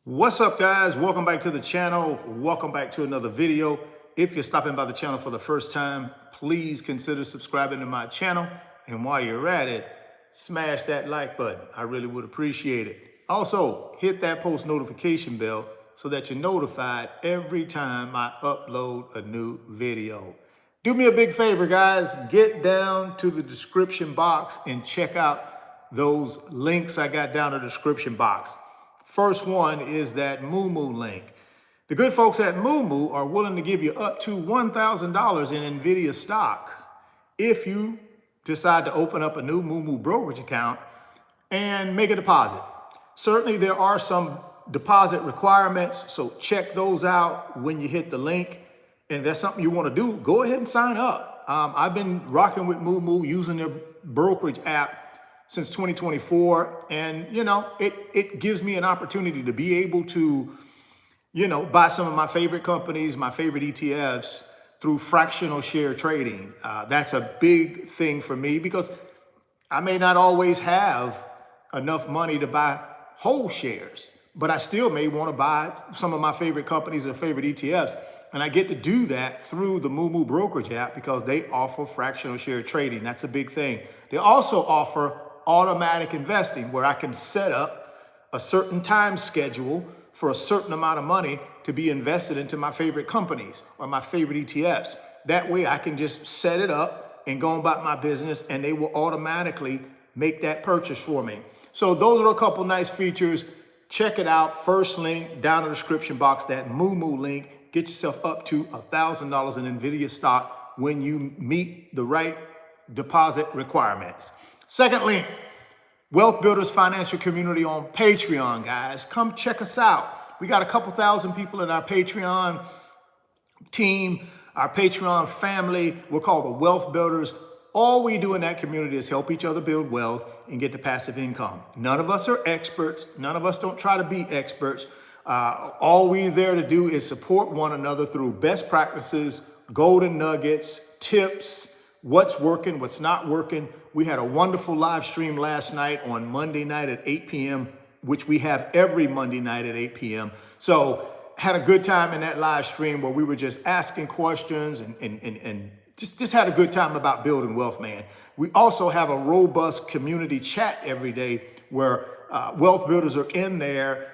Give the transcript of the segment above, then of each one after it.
What's up, guys? Welcome back to the channel. Welcome back to another video. If you're stopping by the channel for the first time, please consider subscribing to my channel. And while you're at it, smash that like button. I really would appreciate it. Also, hit that post notification bell so that you're notified every time I upload a new video. Do me a big favor, guys. Get down to the description box and check out those links I got down in the description box. First one is that Mumu link. The good folks at Mumu are willing to give you up to $1,000 in Nvidia stock if you decide to open up a new Mumu brokerage account and make a deposit. Certainly there are some deposit requirements, so check those out when you hit the link. And if that's something you want to do, go ahead and sign up. I've been rocking with Mumu, using their brokerage app since 2024. And, it gives me an opportunity to be able to, buy some of my favorite companies, my favorite ETFs through fractional share trading. That's a big thing for me because I may not always have enough money to buy whole shares, but I still may want to buy some of my favorite companies or favorite ETFs. And I get to do that through the Mumu brokerage app because they offer fractional share trading. That's a big thing. They also offer automatic investing, where I can set up a certain time schedule for a certain amount of money to be invested into my favorite companies or my favorite ETFs. That way I can just set it up and go about my business, and they will automatically make that purchase for me. So those are a couple nice features. Check it out. First link down in the description box, that Mumu link. Get yourself up to $1,000 in Nvidia stock when you meet the right deposit requirements. Second link, Wealthbuilders Financial Community on Patreon, guys. Come check us out. We got a couple thousand people in our Patreon team, our Patreon family. We're called the Wealthbuilders. All we do in that community is help each other build wealth and get to passive income. None of us are experts. None of us don't try to be experts. All we're there to do is support one another through best practices, golden nuggets, tips, what's working, what's not working. We had a wonderful live stream last night on Monday night at 8 p.m., which we have every Monday night at 8 p.m. So had a good time in that live stream where we were just asking questions and just had a good time about building wealth, man. We also have a robust community chat every day where wealth builders are in there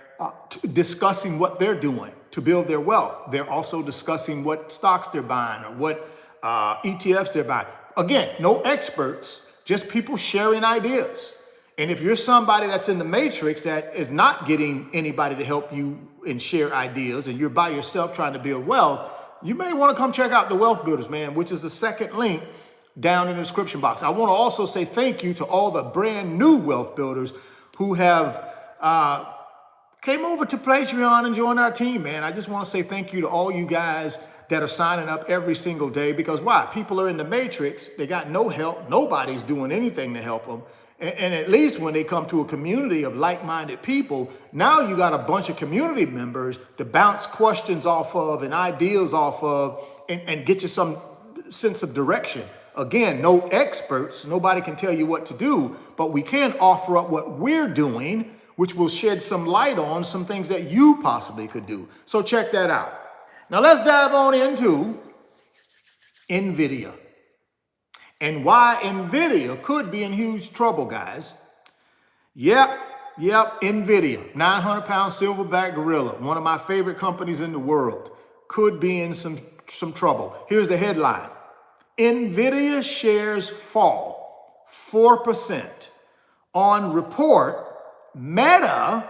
discussing what they're doing to build their wealth. They're also discussing what stocks they're buying or what ETFs they're buying. Again, no experts, just people sharing ideas. And if you're somebody that's in the matrix that is not getting anybody to help you and share ideas, and you're by yourself trying to build wealth, you may want to come check out the Wealthbuilders, man, which is the second link down in the description box. I want to also say thank you to all the brand new Wealthbuilders who have came over to Patreon and joined our team, man. I just want to say thank you to all you guys that are signing up every single day, because why? People are in the matrix. They got no help. Nobody's doing anything to help them. And at least when they come to a community of like-minded people, now you got a bunch of community members to bounce questions off of and ideas off of and get you some sense of direction. Again, no experts. Nobody can tell you what to do, but we can offer up what we're doing, which will shed some light on some things that you possibly could do. So check that out. Now let's dive on into Nvidia and why Nvidia could be in huge trouble, guys. Yep, Nvidia, 900-pound silverback gorilla, one of my favorite companies in the world, could be in some trouble. Here's the headline. Nvidia shares fall 4% on report Meta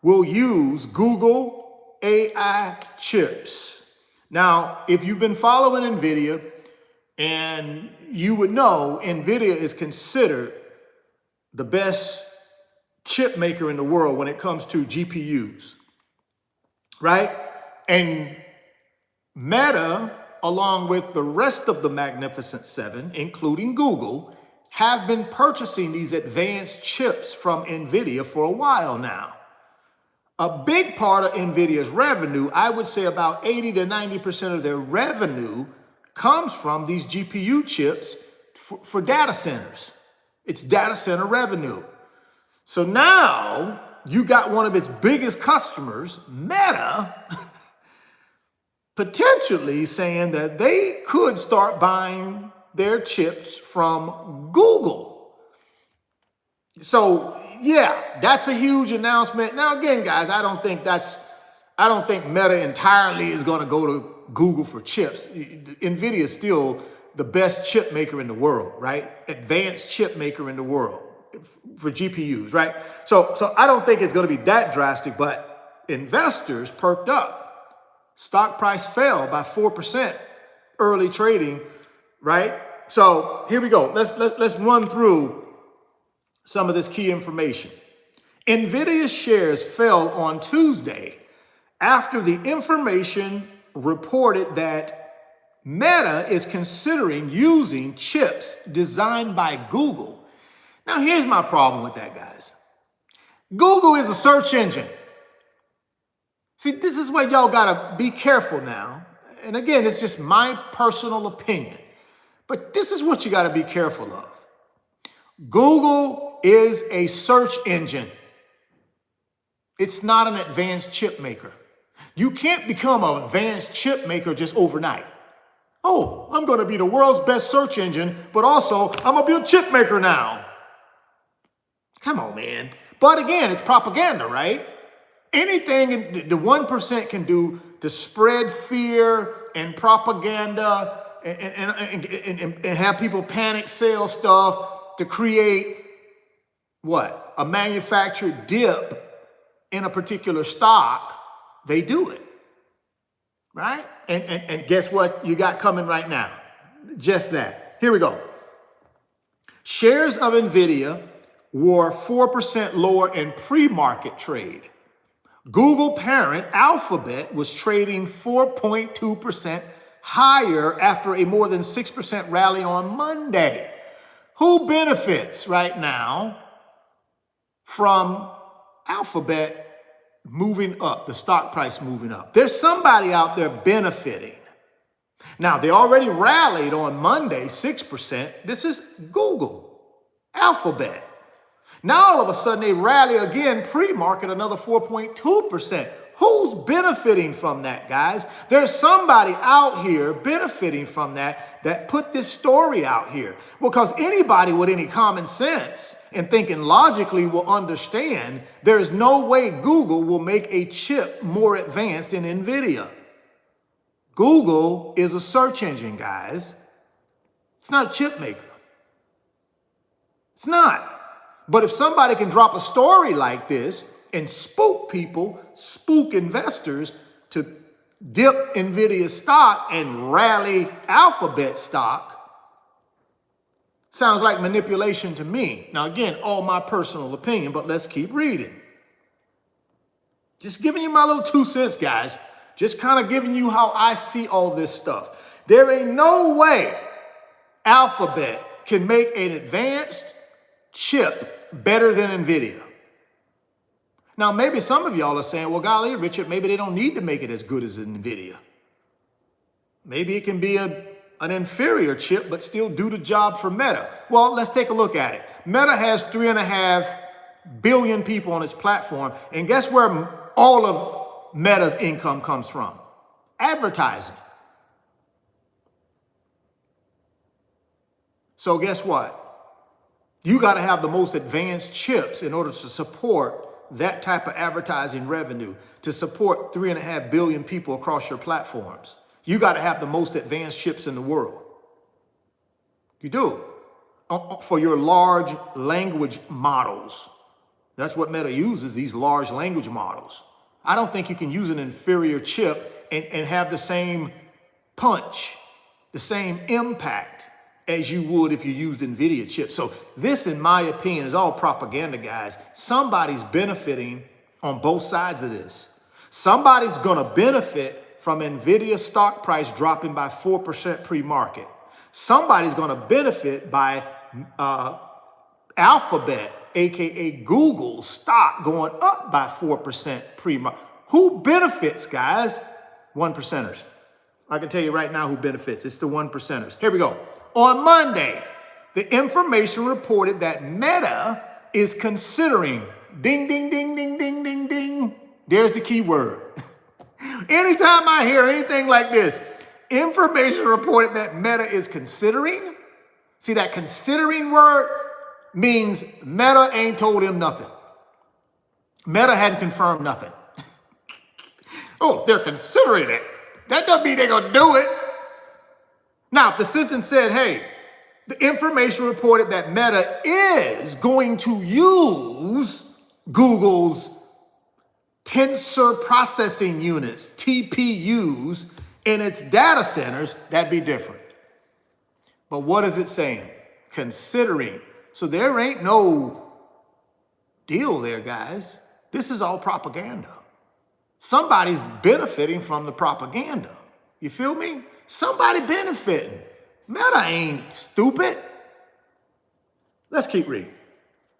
will use Google AI chips. Now, if you've been following Nvidia, and you would know Nvidia is considered the best chip maker in the world when it comes to GPUs, right? And Meta, along with the rest of the Magnificent Seven, including Google, have been purchasing these advanced chips from Nvidia for a while now. A big part of Nvidia's revenue, I would say about 80 to 90% of their revenue, comes from these GPU chips for data centers. It's data center revenue. So now you got one of its biggest customers, Meta, potentially saying that they could start buying their chips from Google. So yeah, that's a huge announcement. Now again, guys, I don't think Meta entirely is going to go to Google for chips. Nvidia is still the best chip maker in the world, right? Advanced chip maker in the world for GPUs, right? So I don't think it's going to be that drastic, but investors perked up. Stock price fell by 4% early trading, right? So here we go. Let's run through some of this key information. Nvidia shares fell on Tuesday after the information reported that Meta is considering using chips designed by Google. Now, here's my problem with that, guys. Google is a search engine. See, this is where y'all gotta be careful now. And again, it's just my personal opinion. But this is what you gotta be careful of. Google is a search engine. It's not an advanced chip maker. You can't become an advanced chip maker just overnight. Oh, I'm going to be the world's best search engine, but also I'm going to be a chip maker now. Come on, man. But again, it's propaganda, right? Anything the 1% can do to spread fear and propaganda and have people panic sell stuff to create what? A manufactured dip in a particular stock, they do it, right? And guess what you got coming right now? Just that. Here we go. Shares of Nvidia were 4% lower in pre-market trade. Google parent Alphabet was trading 4.2% higher after a more than 6% rally on Monday. Who benefits right now from Alphabet moving up, the stock price moving up? There's somebody out there benefiting. Now, they already rallied on Monday, 6%. This is Google, Alphabet. Now, all of a sudden, they rally again, pre-market, another 4.2%. Who's benefiting from that, guys? There's somebody out here benefiting from that put this story out here. Because anybody with any common sense and thinking logically will understand there is no way Google will make a chip more advanced than Nvidia. Google is a search engine, guys. It's not a chip maker. It's not. But if somebody can drop a story like this and spook people, spook investors to dip Nvidia stock and rally Alphabet stock, sounds like manipulation to me. Now, again, all my personal opinion, but let's keep reading. Just giving you my little 2 cents, guys. Just kind of giving you how I see all this stuff. There ain't no way Alphabet can make an advanced chip better than Nvidia. Now, maybe some of y'all are saying, well, golly, Richard, maybe they don't need to make it as good as Nvidia. Maybe it can be an inferior chip, but still do the job for Meta. Well, let's take a look at it. Meta has 3.5 billion people on its platform. And guess where all of Meta's income comes from? Advertising. So guess what? You got to have the most advanced chips in order to support that type of advertising revenue, to support 3.5 billion people across your platforms. You got to have the most advanced chips in the world. You do. For your large language models. That's what Meta uses, these large language models. I don't think you can use an inferior chip and have the same punch, the same impact as you would if you used Nvidia chips. So this, in my opinion, is all propaganda, guys. Somebody's benefiting on both sides of this. Somebody's gonna benefit from Nvidia stock price dropping by 4% pre-market. Somebody's gonna benefit by Alphabet, AKA Google stock going up by 4% pre-market. Who benefits, guys? 1%ers. I can tell you right now who benefits. It's the 1%ers. Here we go. On Monday, the information reported that Meta is considering Ding, ding, ding, ding, ding, ding, ding. There's the key word. Anytime I hear anything like this, information reported that Meta is considering. See, that considering word means Meta ain't told him nothing. Meta hadn't confirmed nothing. Oh, they're considering it. That doesn't mean they're going to do it. Now, if the sentence said, hey, the information reported that Meta is going to use Google's tensor processing units, TPUs, in its data centers, that'd be different. But what is it saying? Considering. So there ain't no deal there, guys. This is all propaganda. Somebody's benefiting from the propaganda. You feel me? Somebody benefiting. Meta ain't stupid. Let's keep reading.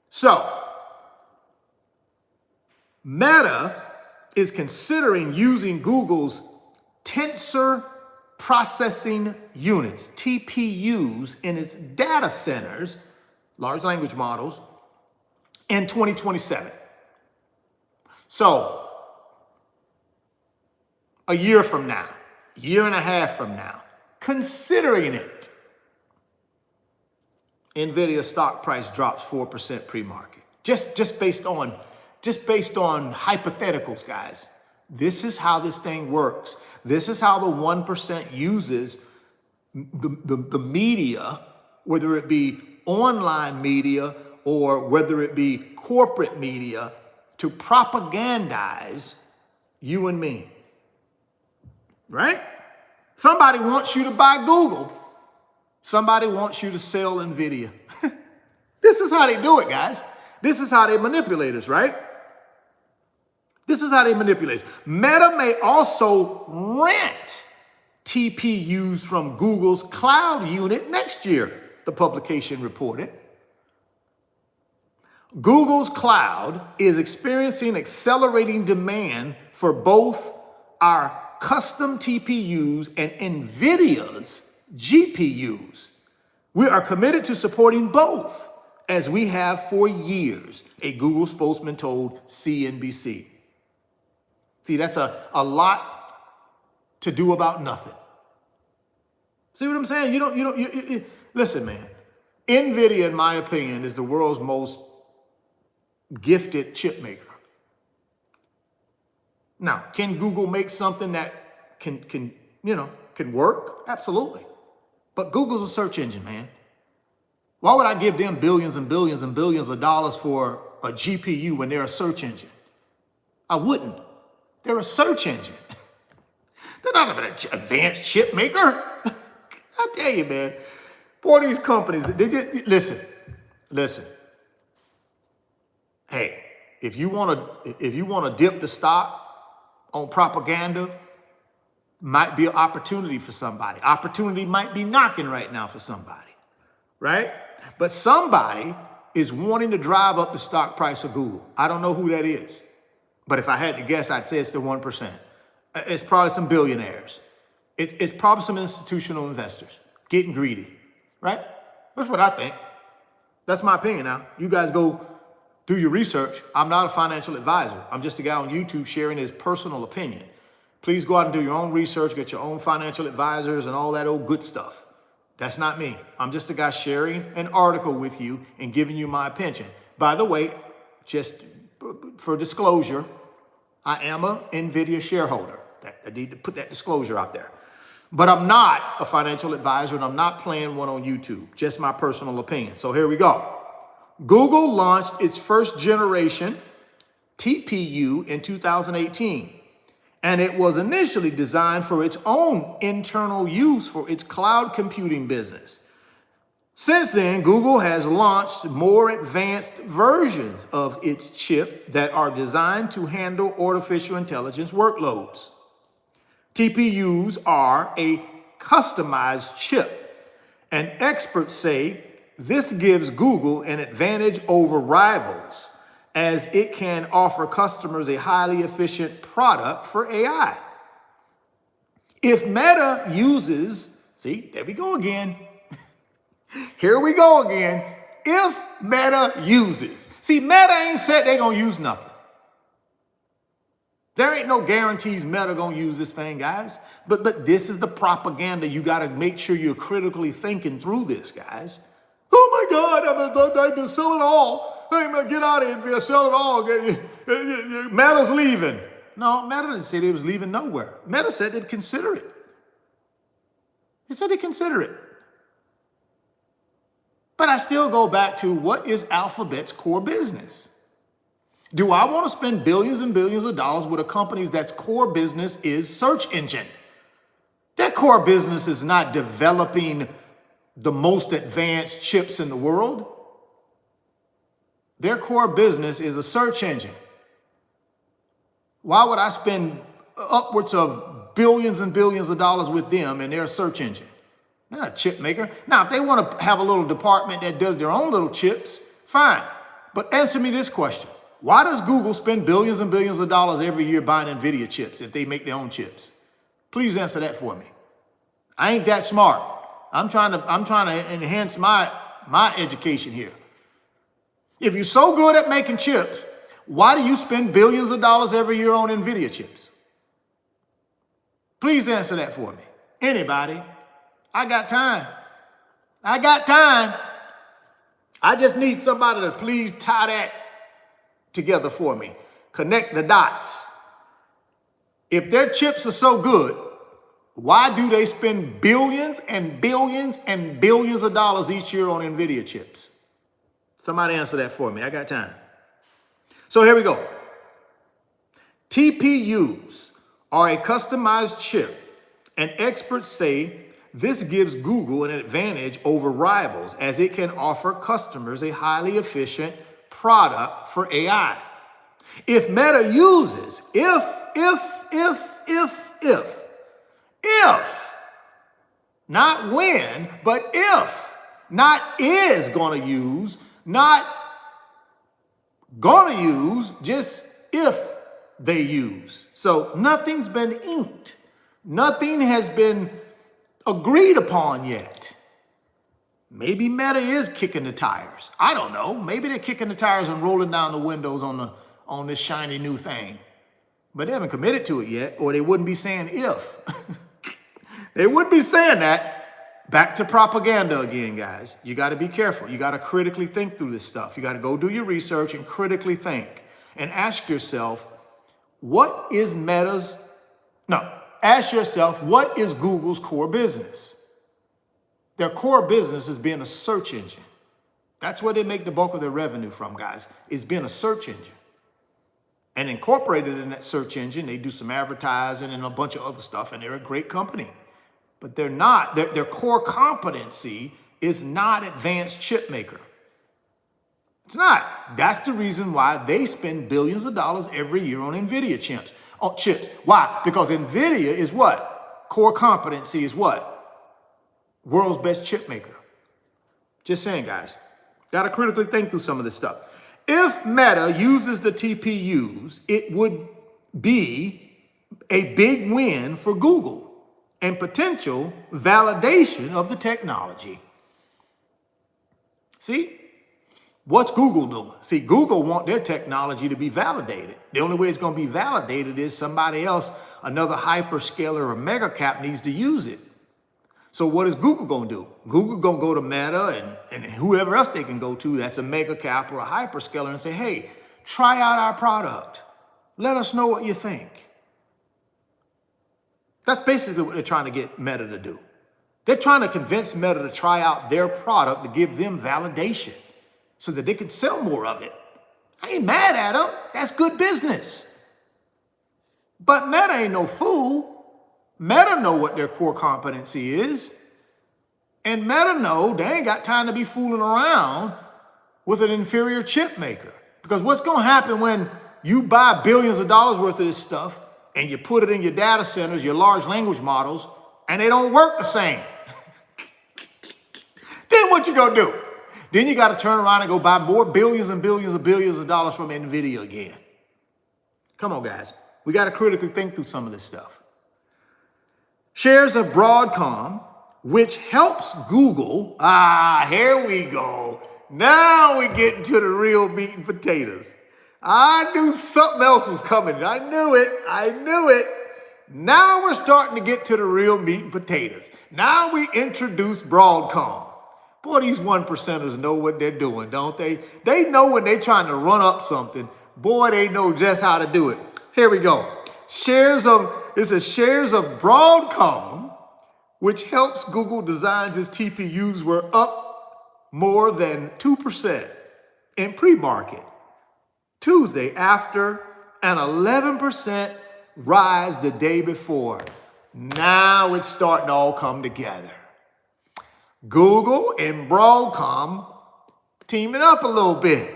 So, Meta is considering using Google's tensor processing units, TPUs, in its data centers, large language models, in 2027. So, a year from now, year and a half from now, considering it, Nvidia stock price drops 4% pre-market. Just based on hypotheticals, guys. This is how this thing works. This is how the 1% uses the media, whether it be online media or whether it be corporate media, to propagandize you and me. Right? Somebody wants you to buy Google. Somebody wants you to sell Nvidia. This is how they do it, guys. This is how they manipulate us, right? This is how they manipulate us. Meta may also rent TPUs from Google's cloud unit next year, the publication reported. Google's cloud is experiencing accelerating demand for both our custom TPUs and Nvidia's GPUs. We are committed to supporting both, as we have for years, a Google spokesman told CNBC. See, that's a lot to do about nothing. See what I'm saying? Listen, man. Nvidia, in my opinion, is the world's most gifted chip maker. Now, can Google make something that can work? Absolutely. But Google's a search engine, man. Why would I give them billions and billions and billions of dollars for a GPU when they're a search engine? I wouldn't. They're a search engine. They're not an advanced chip maker. I tell you, man. Boy, these companies, they just, listen. Hey, if you want to dip the stock on propaganda, might be an opportunity for somebody. Opportunity might be knocking right now for somebody, right? But somebody is wanting to drive up the stock price of Google. I don't know who that is. But if I had to guess, I'd say it's the 1%. It's probably some billionaires. It's probably some institutional investors getting greedy, right? That's what I think. That's my opinion now. You guys go do your research. I'm not a financial advisor. I'm just a guy on YouTube sharing his personal opinion. Please go out and do your own research, get your own financial advisors and all that old good stuff. That's not me. I'm just a guy sharing an article with you and giving you my opinion. By the way, just for disclosure, I am a Nvidia shareholder. I need to put that disclosure out there. But I'm not a financial advisor and I'm not playing one on YouTube. Just my personal opinion. So here we go. Google launched its first generation TPU in 2018. And it was initially designed for its own internal use for its cloud computing business. Since then, Google has launched more advanced versions of its chip that are designed to handle artificial intelligence workloads. TPUs are a customized chip, and experts say this gives Google an advantage over rivals, as it can offer customers a highly efficient product for AI. If Meta uses, see, there we go again. Here we go again. If Meta uses See, Meta ain't said they're going to use nothing. There ain't no guarantees Meta going to use this thing, guys. But this is the propaganda. You got to make sure you're critically thinking through this, guys. Oh my God, I've been selling all. Hey, man, get out of here, sell it all. Meta's leaving. No, Meta didn't say they was leaving nowhere. Meta said they'd consider it. They said they'd consider it. But I still go back to, what is Alphabet's core business? Do I want to spend billions and billions of dollars with a company that's core business is search engine? Their core business is not developing the most advanced chips in the world. Their core business is a search engine. Why would I spend upwards of billions and billions of dollars with them and their search engine? They're not a chip maker. Now, if they want to have a little department that does their own little chips, fine. But answer me this question. Why does Google spend billions and billions of dollars every year buying Nvidia chips if they make their own chips? Please answer that for me. I ain't that smart. I'm trying to enhance my education here. If you're so good at making chips, why do you spend billions of dollars every year on Nvidia chips? Please answer that for me. Anybody? I got time. I got time. I just need somebody to please tie that together for me. Connect the dots. If their chips are so good, why do they spend billions and billions and billions of dollars each year on Nvidia chips? Somebody answer that for me. I got time. So here we go. TPUs are a customized chip, and experts say this gives Google an advantage over rivals as it can offer customers a highly efficient product for AI. If Meta uses, not when, but if, not is gonna use, not gonna use, just if they use. So nothing's been inked. Nothing has been agreed upon yet. Maybe Meta is kicking the tires. I don't know. Maybe they're kicking the tires and rolling down the windows on this shiny new thing. But they haven't committed to it yet, or they wouldn't be saying if. They wouldn't be saying that. Back to propaganda again, guys. You got to be careful. You got to critically think through this stuff. You got to go do your research and critically think and ask yourself, what is Google's core business? Their core business is being a search engine. That's where they make the bulk of their revenue from, guys, is being a search engine. And incorporated in that search engine, they do some advertising and a bunch of other stuff, and they're a great company. But they're not, their core competency is not advanced chip maker. It's not. That's the reason why they spend billions of dollars every year on Nvidia chips. Why? Because Nvidia is what? Core competency is what? World's best chip maker. Just saying, guys. Got to critically think through some of this stuff. If Meta uses the TPUs, it would be a big win for Google and potential validation of the technology. See? What's Google doing? See, Google want their technology to be validated. The only way it's going to be validated is somebody else, another hyperscaler or mega cap needs to use it. So what is Google going to do? Google going to go to Meta and whoever else they can go to that's a mega cap or a hyperscaler and say, hey, try out our product. Let us know what you think. That's basically what they're trying to get Meta to do. They're trying to convince Meta to try out their product to give them validation so that they can sell more of it. I ain't mad at them. That's good business. But Meta ain't no fool. Meta know what their core competency is. And Meta know they ain't got time to be fooling around with an inferior chip maker. Because what's going to happen when you buy billions of dollars worth of this stuff and you put it in your data centers, your large language models, and they don't work the same? Then what you gonna do? Then you got to turn around and go buy more billions and billions of dollars from Nvidia again. Come on, guys. We got to critically think through some of this stuff. Shares of Broadcom, which helps Google, here we go. Now we get into the real meat and potatoes. I knew something else was coming. I knew it. I knew it. Now we're starting to get to the real meat and potatoes. Now we introduce Broadcom. Boy, these 1%ers know what they're doing, don't they? They know when they're trying to run up something. Boy, they know just how to do it. Here we go. Shares of Broadcom, which helps Google designs its TPUs, were up more than 2% in pre-market Tuesday after an 11% rise the day before. Now it's starting to all come together. Google and Broadcom teaming up a little bit.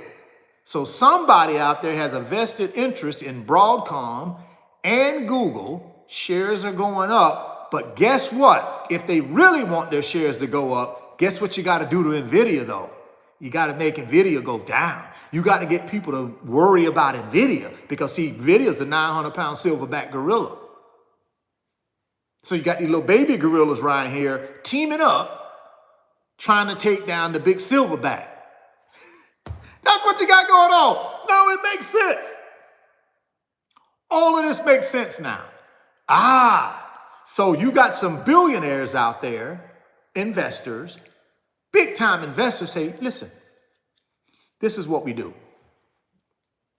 So somebody out there has a vested interest in Broadcom and Google. Shares are going up. But guess what? If they really want their shares to go up, guess what you got to do to Nvidia though? You got to make Nvidia go down. You got to get people to worry about Nvidia because see, Nvidia's a 900-pound silverback gorilla. So you got these little baby gorillas right here teaming up, trying to take down the big silverback. That's what you got going on. No, it makes sense. All of this makes sense now. So you got some billionaires out there, investors, big time investors say, listen, this is what we do.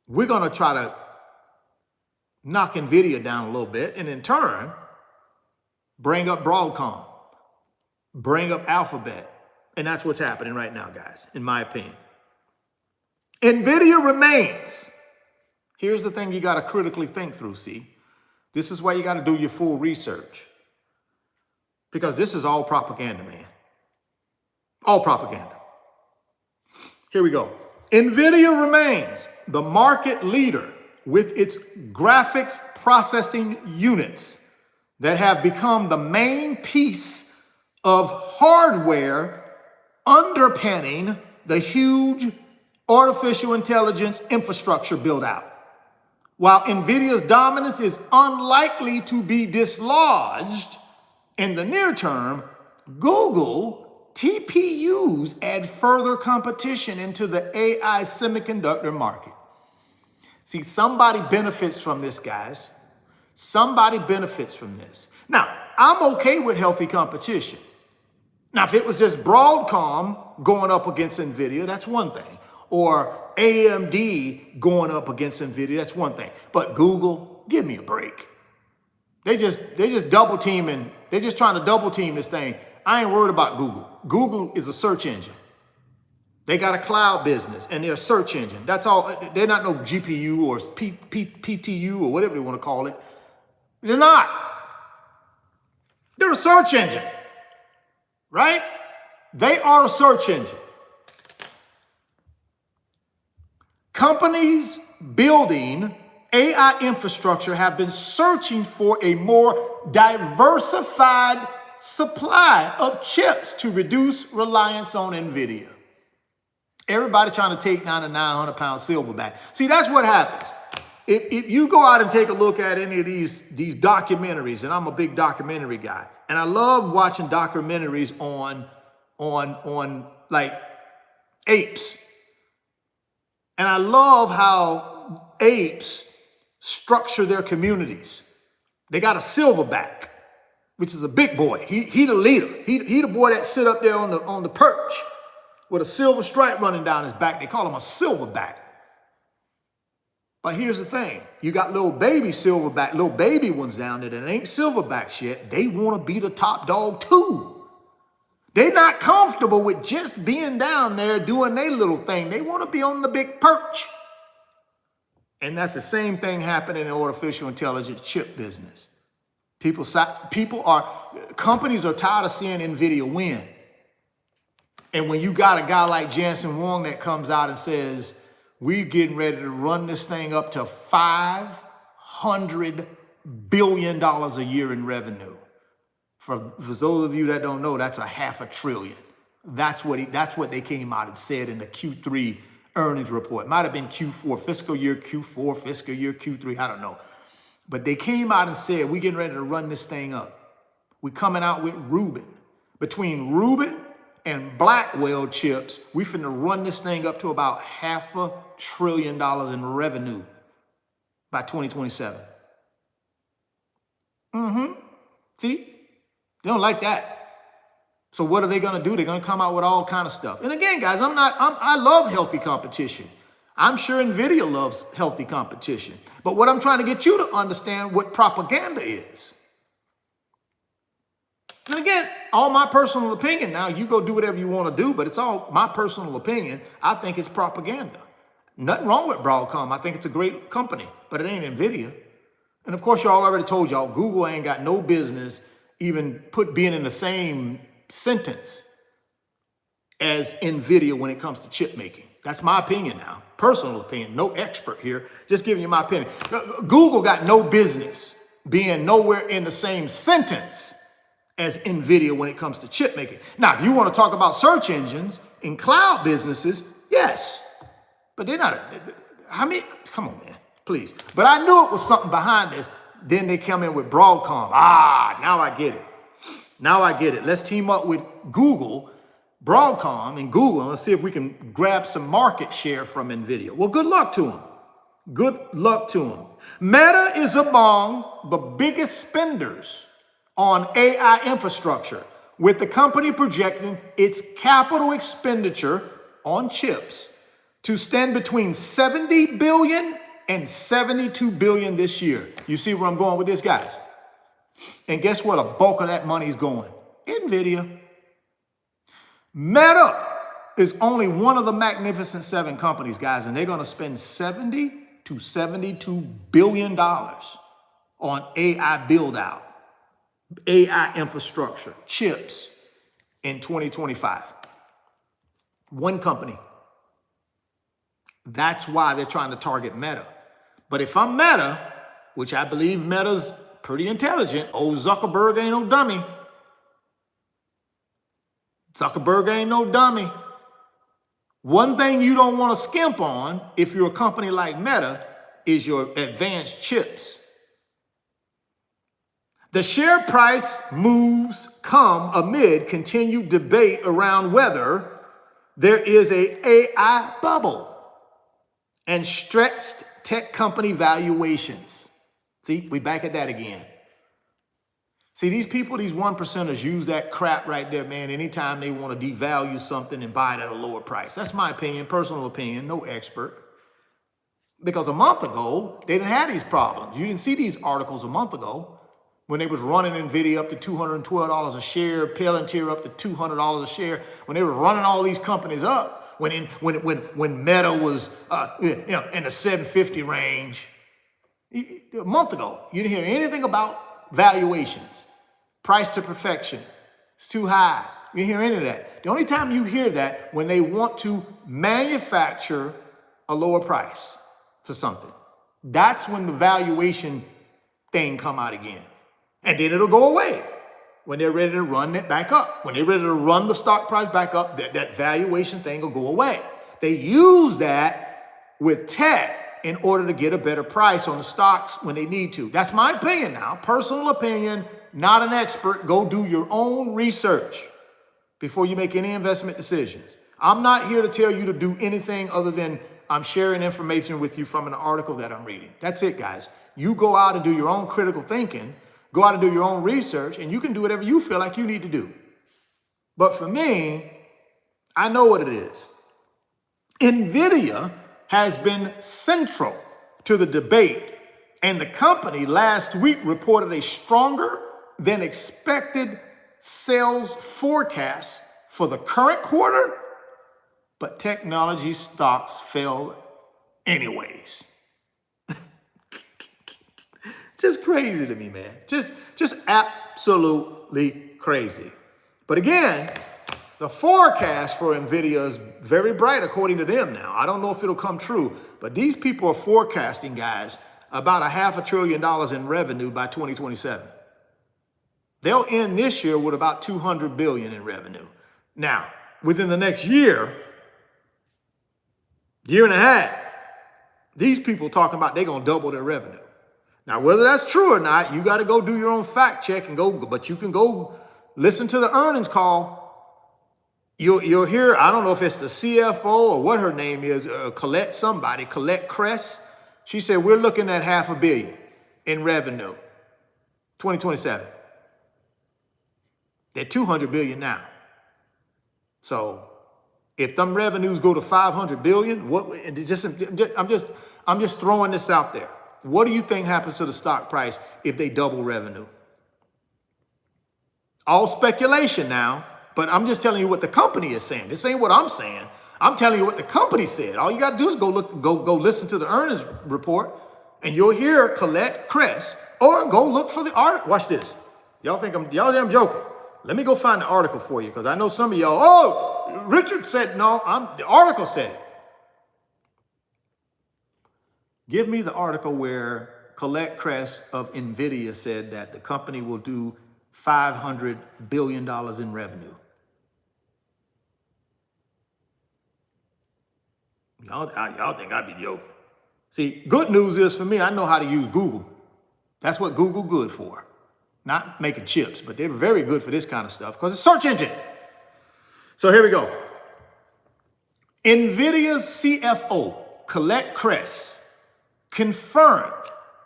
We're going to try to knock Nvidia down a little bit and in turn, bring up Broadcom, bring up Alphabet. And that's what's happening right now, guys, in my opinion. Nvidia remains. Here's the thing you got to critically think through, see? This is why you got to do your full research. Because this is all propaganda, man. All propaganda. Here we go. Nvidia remains the market leader with its graphics processing units that have become the main piece of hardware underpinning the huge artificial intelligence infrastructure build out. While Nvidia's dominance is unlikely to be dislodged in the near term, Google TPUs add further competition into the AI semiconductor market. See, somebody benefits from this, guys. Somebody benefits from this. Now, I'm okay with healthy competition. Now, if it was just Broadcom going up against Nvidia, that's one thing. Or AMD going up against Nvidia, that's one thing. But Google, give me a break. They just double teaming. They're just trying to double team this thing. I ain't worried about Google. Google is a search engine. They got a cloud business and they're a search engine. That's all. They're not no GPU or PTU or whatever they want to call it. They're not. They're a search engine, right? They are a search engine. Companies building AI infrastructure have been searching for a more diversified supply of chips to reduce reliance on Nvidia. Everybody trying to take down a 900-pound silverback. See, that's what happens. If you go out and take a look at any of these documentaries, and I'm a big documentary guy, and I love watching documentaries on like apes. And I love how apes structure their communities. They got a silverback, which is a big boy. He the leader. He the boy that sit up there on the perch with a silver stripe running down his back. They call him a silverback. But here's the thing. You got little baby silverback, little baby ones down there that ain't silverbacks yet. They want to be the top dog too. They're not comfortable with just being down there doing their little thing. They want to be on the big perch. And that's the same thing happening in the artificial intelligence chip business. Companies are tired of seeing Nvidia win. And when you got a guy like Jensen Huang that comes out and says, we're getting ready to run this thing up to $500 billion a year in revenue. For those of you that don't know, that's $500 billion. That's what they came out and said in the Q3 earnings report. It might have been Q4, fiscal year Q4, fiscal year Q3, I don't know. But they came out and said, we're getting ready to run this thing up. We're coming out with Rubin. Between Rubin and Blackwell chips, we finna run this thing up to about $500 billion in revenue by 2027. See, they don't like that. So what are they gonna do? They're gonna come out with all kind of stuff. And again, guys, I love healthy competition. I'm sure Nvidia loves healthy competition. But what I'm trying to get you to understand what propaganda is. And again, all my personal opinion now, you go do whatever you want to do, but it's all my personal opinion. I think it's propaganda. Nothing wrong with Broadcom. I think it's a great company, but it ain't Nvidia. And of course, y'all already told y'all, Google ain't got no business even being in the same sentence as Nvidia when it comes to chip making. That's my opinion now, personal opinion, no expert here, just giving you my opinion. Google got no business being nowhere in the same sentence as Nvidia when it comes to chip making. Now, if you want to talk about search engines and cloud businesses, yes, but they're not, come on, man, please. But I knew it was something behind this. Then they come in with Broadcom. Now I get it. Now I get it. Let's team up with Google, Broadcom and Google, and let's see if we can grab some market share from Nvidia. Well, good luck to them. Good luck to them. Meta is among the biggest spenders on AI infrastructure, with the company projecting its capital expenditure on chips to stand between $70 billion and $72 billion this year. You see where I'm going with this, guys? And guess what? A bulk of that money is going? Nvidia. Meta is only one of the Magnificent Seven companies, guys, and they're going to spend $70 to $72 billion on AI build-out, AI infrastructure, chips in 2025. One company. That's why they're trying to target Meta. But if I'm Meta, which I believe Meta's pretty intelligent, old Zuckerberg ain't no dummy. Zuckerberg ain't no dummy. One thing you don't want to skimp on if you're a company like Meta is your advanced chips. The share price moves come amid continued debate around whether there is an AI bubble and stretched tech company valuations. See, we back at that again. See, these people, these 1%ers use that crap right there, man, anytime they want to devalue something and buy it at a lower price. That's my opinion, personal opinion, no expert. Because a month ago, they didn't have these problems. You didn't see these articles a month ago when they was running Nvidia up to $212 a share, Palantir up to $200 a share, when they were running all these companies up, when Meta was in the 750 range. A month ago, you didn't hear anything about valuations, price to perfection. It's too high. You didn't hear any of that. The only time you hear that when they want to manufacture a lower price for something. That's when the valuation thing come out again. And then it'll go away when they're ready to run it back up. When they're ready to run the stock price back up, that valuation thing will go away. They use that with tech in order to get a better price on the stocks when they need to. That's my opinion now, personal opinion, not an expert. Go do your own research before you make any investment decisions. I'm not here to tell you to do anything other than I'm sharing information with you from an article that I'm reading. That's it, guys. You go out and do your own critical thinking, go out and do your own research, and you can do whatever you feel like you need to do. But for me, I know what it is. Nvidia has been central to the debate, and the company last week reported a stronger than expected sales forecast for the current quarter, but technology stocks fell anyways. Just crazy to me, man. Just absolutely crazy. But again, the forecast for Nvidia is very bright according to them now. I don't know if it'll come true, but these people are forecasting, guys, about $500 billion in revenue by 2027. They'll end this year with about $200 billion in revenue. Now, within the next year and a half, these people talking about they're going to double their revenue. Now, whether that's true or not, you got to go do your own fact check and go, but you can go listen to the earnings call You'll hear, I don't know if it's the CFO or what her name is, Colette Cress. She said, we're looking at $500 million in revenue, 2027. They're $200 billion now. So if them revenues go to $500 billion, I'm just throwing this out there. What do you think happens to the stock price if they double revenue? All speculation now, but I'm just telling you what the company is saying. This ain't what I'm saying. I'm telling you what the company said. All you got to do is go listen to the earnings report, and you'll hear Colette Cress, or go look for the article. Watch this. Y'all think I'm joking. Let me go find the article for you, because I know some of y'all, oh, Richard said, no, the article said it. Give me the article where Colette Cress of Nvidia said that the company will do $500 billion in revenue. Y'all think I'd be joking. See, good news is for me, I know how to use Google. That's what Google good for. Not making chips, but they're very good for this kind of stuff because it's a search engine. So here we go. Nvidia's CFO, Colette Cress, confirmed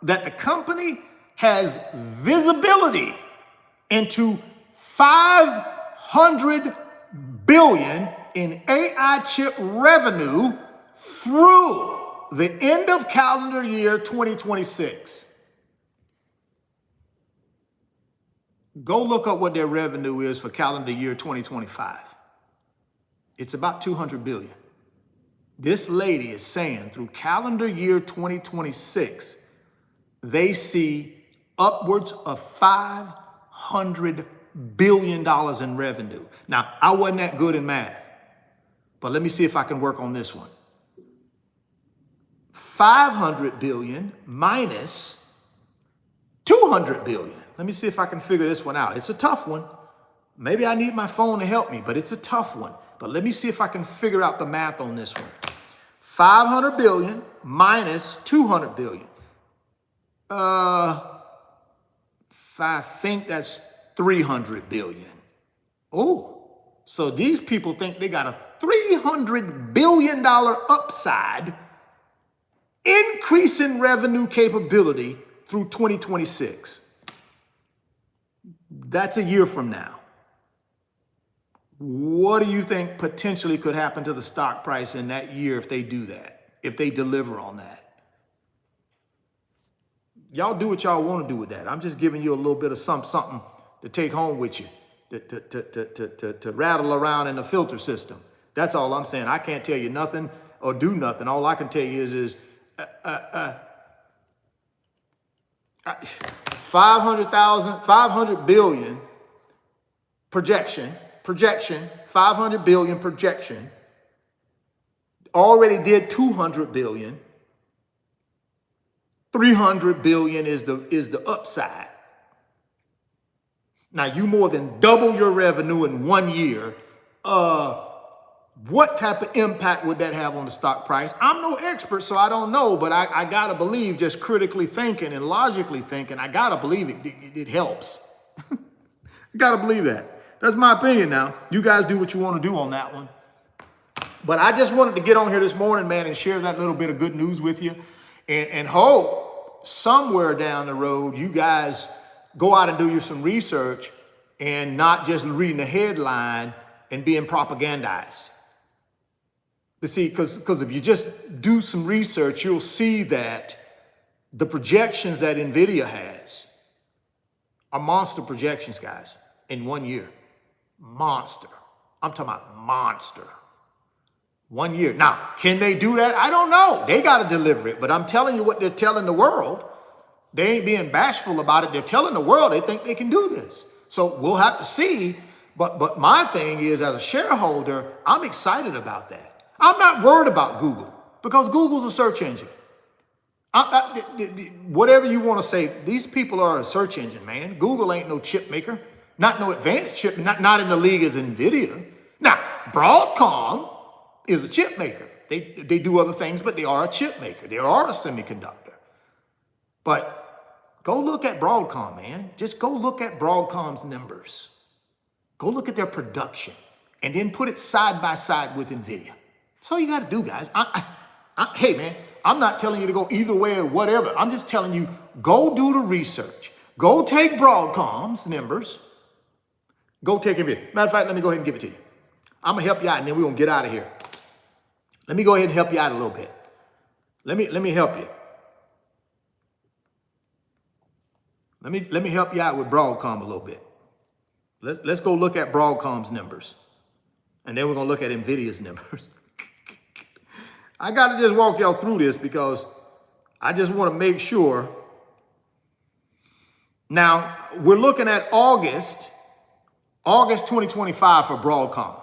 that the company has visibility into $500 billion in AI chip revenue through the end of calendar year 2026. Go look up what their revenue is for calendar year 2025. It's about $200 billion. This lady is saying through calendar year 2026, they see upwards of $500 billion in revenue. Now, I wasn't that good in math, but let me see if I can work on this one. 500 billion minus 200 billion. Let me see if I can figure this one out. It's a tough one. Maybe I need my phone to help me, but it's a tough one. But let me see if I can figure out the math on this one. 500 billion minus 200 billion. I think that's 300 billion. Oh, so these people think they got a $300 billion upside, increase in revenue capability through 2026. That's a year from now. What do you think potentially could happen to the stock price in that year if they do that, if they deliver on that? Y'all do what y'all want to do with that. I'm just giving you a little bit of something to take home with you, to rattle around in the filter system. That's all I'm saying. I can't tell you nothing or do nothing. All I can tell you is 500 billion projection, 500 billion projection, already did 200 billion. 300 billion is the upside. Now you more than double your revenue in 1 year. What type of impact would that have on the stock price? I'm no expert, so I don't know, but I gotta believe, just critically thinking and logically thinking, I gotta believe it helps. I gotta believe that. That's my opinion now. You guys do what you want to do on that one. But I just wanted to get on here this morning, man, and share that little bit of good news with you, and hope somewhere down the road you guys go out and do some research and not just reading the headline and being propagandized. You see, because if you just do some research, you'll see that the projections that Nvidia has are monster projections, guys, in 1 year. Monster. I'm talking about monster. 1 year. Now, can they do that? I don't know. They got to deliver it. But I'm telling you what they're telling the world. They ain't being bashful about it. They're telling the world they think they can do this. So we'll have to see. But my thing is, as a shareholder, I'm excited about that. I'm not worried about Google because Google's a search engine. Whatever you want to say, these people are a search engine, man. Google ain't no chip maker, not no advanced chip, not in the league as Nvidia. Now, Broadcom is a chip maker. They do other things, but they are a chip maker. They are a semiconductor. But go look at Broadcom, man. Just go look at Broadcom's numbers. Go look at their production. and then put it side by side with Nvidia. That's all you got to do, guys. Hey, man, I'm not telling you to go either way or whatever. I'm just telling you, go do the research. Go take Broadcom's numbers. Go take Nvidia. Matter of fact, let me go ahead and give it to you. I'm going to help you out, and then we're going to get out of here. Let me go ahead and help you out a little bit. Let me help you. Let me help you out with Broadcom a little bit. Let's go look at Broadcom's numbers. And then we're going to look at Nvidia's numbers. I got to just walk y'all through this because I just want to make sure. Now, we're looking at August 2025 for Broadcom.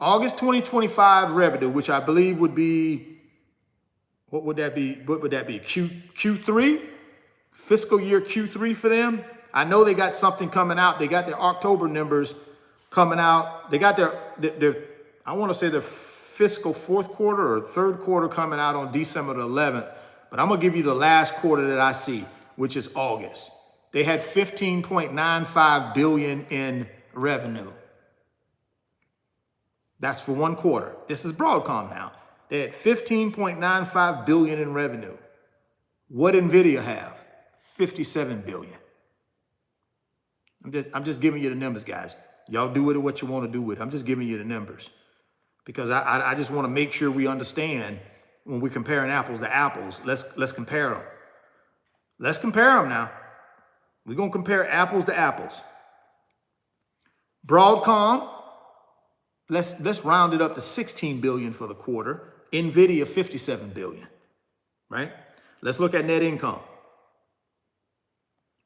August 2025 revenue, which I believe would be, what would that be? What would that be? Q3? Fiscal year Q3 for them. I know they got something coming out. They got their October numbers coming out. They got their I want to say their fiscal fourth quarter or third quarter coming out on December the 11th. But I'm going to give you the last quarter that I see, which is August. They had 15.95 billion in revenue. That's for one quarter. This is Broadcom now. They had 15.95 billion in revenue. What Nvidia have? 57 billion. I'm just giving you the numbers, guys. Y'all do with it what you want to do with it. I'm just giving you the numbers because I just want to make sure we understand when we're comparing apples to apples. Let's compare them. Let's compare them now. We're going to compare apples to apples. Broadcom, let's round it up to 16 billion for the quarter. Nvidia, 57 billion, right? Let's look at net income.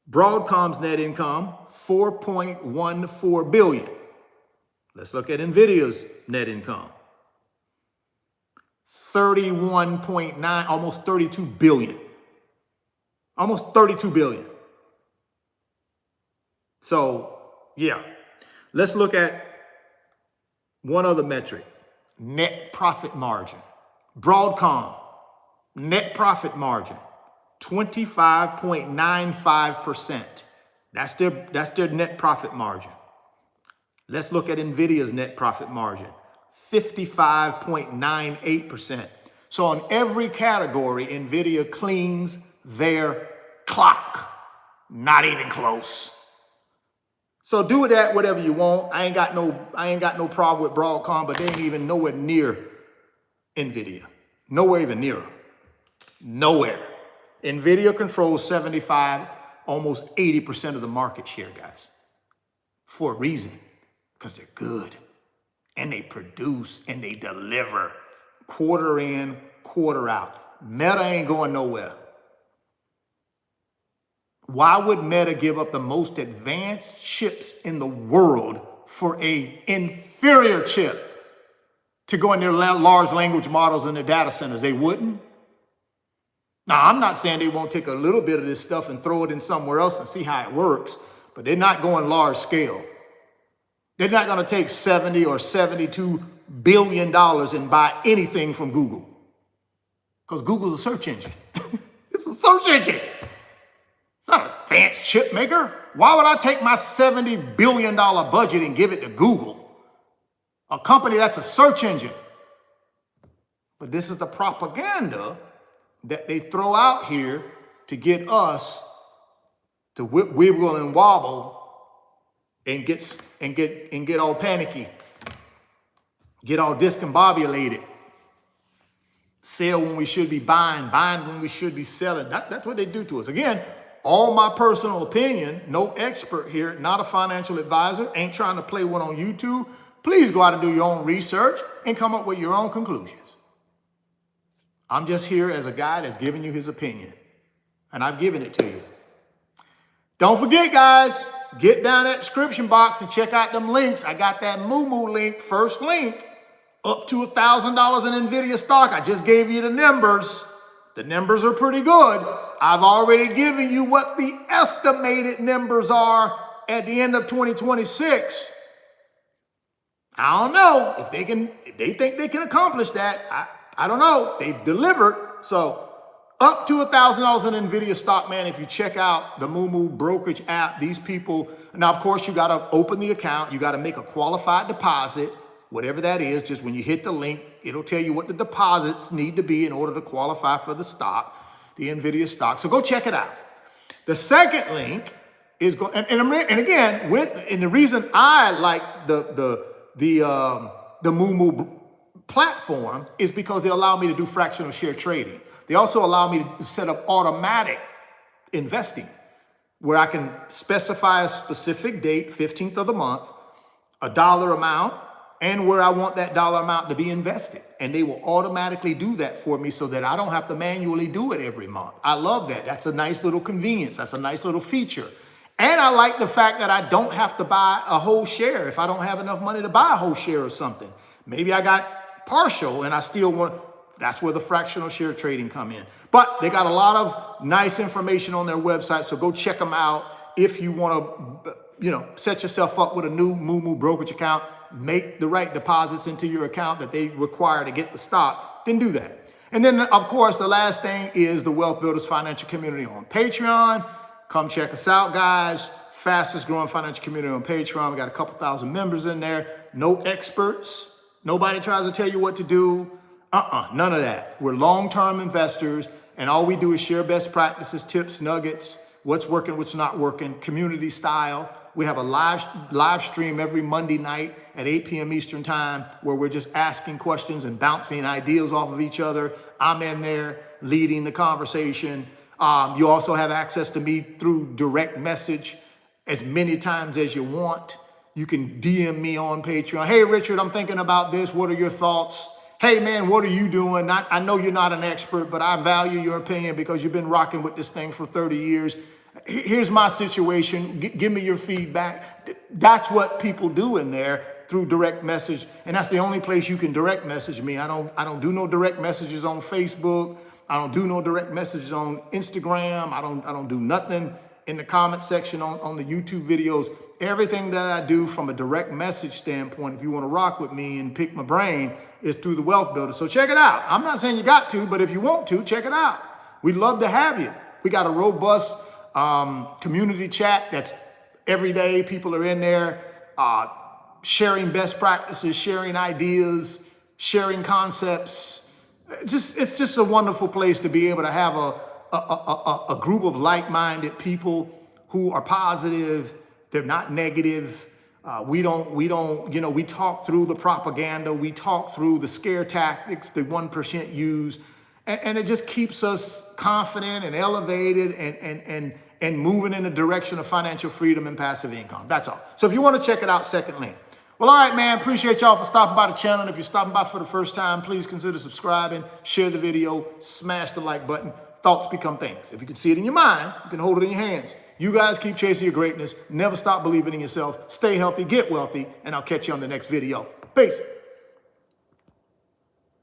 Broadcom's net income, 4.14 billion. Let's look at Nvidia's net income. 31.9, almost 32 billion. Almost 32 billion. So, yeah. Let's look at one other metric. Net profit margin. Broadcom, net profit margin. 25.95%. That's their net profit margin. Let's look at Nvidia's net profit margin. 55.98%. So on every category, Nvidia cleans their clock. Not even close. So do with that whatever you want. I ain't got no problem with Broadcom, but they ain't even nowhere near Nvidia. Nowhere even near them. Nowhere. Nvidia controls 75, almost 80% of the market share, guys. For a reason, because they're good. And they produce and they deliver quarter in, quarter out. Meta ain't going nowhere. Why would Meta give up the most advanced chips in the world for an inferior chip to go in their large language models in their data centers? They wouldn't. Now, I'm not saying they won't take a little bit of this stuff and throw it in somewhere else and see how it works, but they're not going large scale. They're not going to take $70 or $72 billion and buy anything from Google. Because Google's a search engine. It's a search engine. It's not an advanced chip maker. Why would I take my $70 billion budget and give it to Google? A company that's a search engine. But this is the propaganda that they throw out here to get us to wiggle and wobble and get all panicky, get all discombobulated, sell when we should be buying when we should be selling. That's what they do to us. Again, all my personal opinion, no expert here, not a financial advisor, ain't trying to play one on YouTube. Please go out and do your own research and come up with your own conclusions. I'm just here as a guy that's giving you his opinion, and I've given it to you. Don't forget, guys, get down that description box and check out them links. I got that Mumu link, first link, up to $1,000 in Nvidia stock. I just gave you the numbers. The numbers are pretty good. I've already given you what the estimated numbers are at the end of 2026. I don't know if they think they can accomplish that. I don't know. They've delivered. So Up to $1,000 in Nvidia stock, man. If you check out the Mumu brokerage app, these people, now of course you got to open the account. You got to make a qualified deposit, whatever that is. Just when you hit the link, it'll tell you what the deposits need to be in order to qualify for the stock, the Nvidia stock. So go check it out. The second link is and again, the reason I like the Mumu platform is because they allow me to do fractional share trading. They also allow me to set up automatic investing, where I can specify a specific date, 15th of the month, a dollar amount, and where I want that dollar amount to be invested. And they will automatically do that for me so that I don't have to manually do it every month. I love that. That's a nice little convenience. That's a nice little feature. And I like the fact that I don't have to buy a whole share if I don't have enough money to buy a whole share of something. Maybe I got partial and I still want. That's where the fractional share trading come in. But they got a lot of nice information on their website, so go check them out. If you want to, set yourself up with a new Mumu brokerage account, make the right deposits into your account that they require to get the stock, then do that. And then, of course, the last thing is the Wealthbuilders financial community on Patreon. Come check us out, guys. Fastest growing financial community on Patreon. We got a couple thousand members in there. No experts. Nobody tries to tell you what to do. None of that. We're long-term investors, and all we do is share best practices, tips, nuggets, what's working, what's not working, community style. We have a live stream every Monday night at 8 p.m. Eastern time where we're just asking questions and bouncing ideas off of each other. I'm in there leading the conversation. You also have access to me through direct message as many times as you want. You can DM me on Patreon. Hey, Richard, I'm thinking about this. What are your thoughts? Hey, man, what are you doing? I know you're not an expert, but I value your opinion because you've been rocking with this thing for 30 years. Here's my situation. Give me your feedback. That's what people do in there through direct message. And that's the only place you can direct message me. I don't do no direct messages on Facebook. I don't do no direct messages on Instagram. I don't do nothing in the comment section on the YouTube videos. Everything that I do from a direct message standpoint, if you want to rock with me and pick my brain, is through the Wealthbuilders. So check it out. I'm not saying you got to, but if you want to, check it out. We'd love to have you. We got a robust community chat that's every day. People are in there sharing best practices, sharing ideas, sharing concepts. It's just a wonderful place to be able to have a group of like-minded people who are positive. They're not negative. We talk through the propaganda. We talk through the scare tactics the 1% use. And it just keeps us confident and elevated and moving in the direction of financial freedom and passive income. That's all. So if you want to check it out, second link. Well, all right, man. Appreciate y'all for stopping by the channel. And if you're stopping by for the first time, please consider subscribing, share the video, smash the like button. Thoughts become things. If you can see it in your mind, you can hold it in your hands. You guys keep chasing your greatness. Never stop believing in yourself. Stay healthy, get wealthy, and I'll catch you on the next video. Peace.